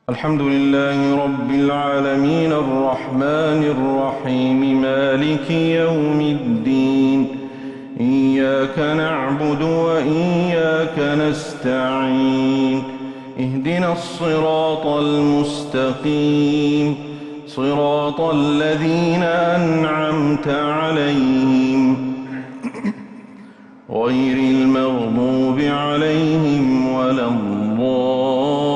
الحمد لله رب العالمين الرحمن الرحيم مالك يوم الدين إياك نعبد وإياك نستعين اهدنا الصراط المستقيم صراط الذين أنعمت عليهم غير المغضوب عليهم ولا الضالين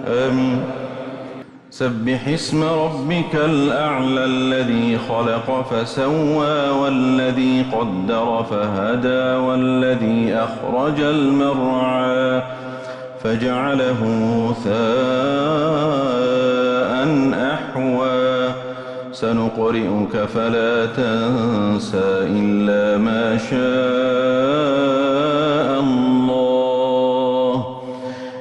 آمين. سبح اسم ربك الأعلى الذي خلق فسوى والذي قدر فهدى والذي أخرج المرعى فجعله غثاء أحوى سنقرئك فلا تنسى إلا ما شاء الله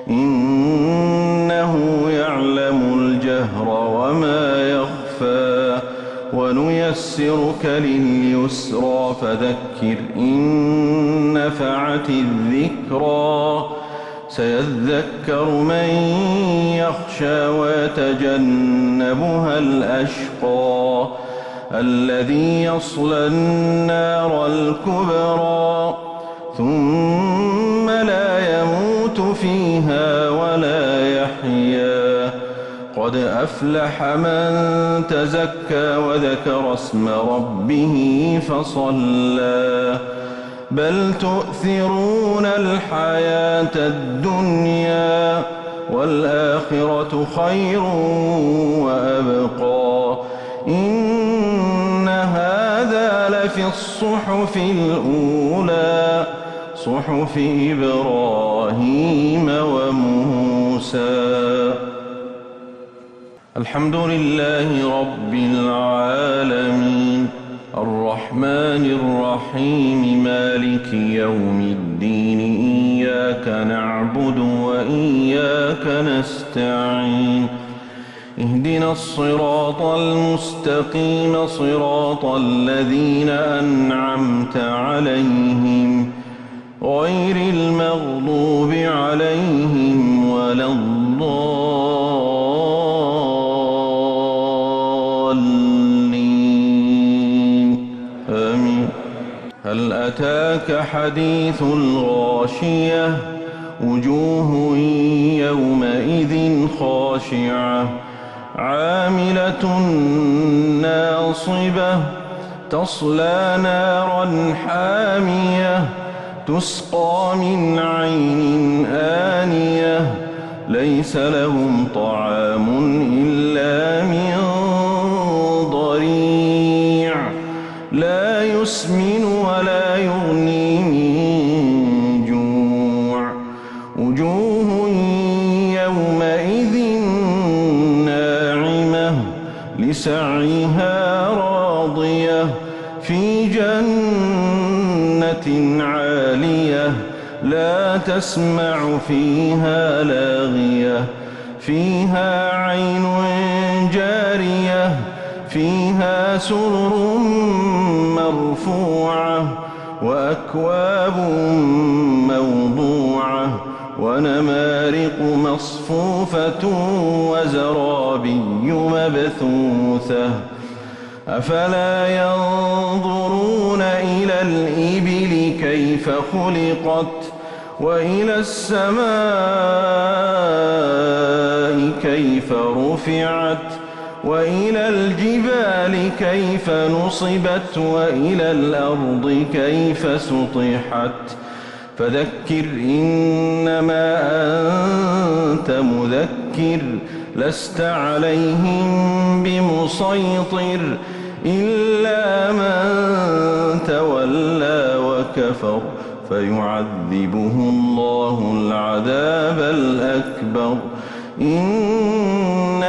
إنه يعلم الجهر وما يخفى ونيسرك لليسرى فذكر إن نفعت الذكرى سيذكر من يخشى ويتجنبها الأشقى الذي يصلى النار الكبرى ثم لا يموت فيها ولا يحيا قد أفلح من تزكى وذكر اسم ربه فصلى بل تؤثرون الحياة الدنيا والآخرة خير وأبقى إن هذا لفي الصحف الأولى صحف إبراهيم وموسى. الحمد لله رب العالمين الرحمن الرحيم مالك يوم الدين إياك نعبد وإياك نستعين اهدنا الصراط المستقيم صراط الذين أنعمت عليهم غير المغضوب عليهم ولا هل أتاك حديث الغاشية وجوه يومئذ خاشعة عاملة ناصبة تصلى نارا حامية تسقى من عين آنية ليس لهم طعام إلا من ضريع لا يسمن ولا يغني من جوع وجوه يومئذ ناعمة لسعيها راضية في جنة عالية لا تسمع فيها لاغية فيها عين جارية فيها سرر مرفوعة وأكواب موضوعة ونمارق مصفوفة وزرابي مبثوثة أفلا ينظرون إلى الإبل كيف خلقت وإلى السماء كيف رفعت وإلى الجبال كيف نصبت وإلى الأرض كيف سطحت فذكر إنما أنت مذكر لست عليهم بمسيطر إلا من تولى وكفر فيعذبه الله العذاب الأكبر إن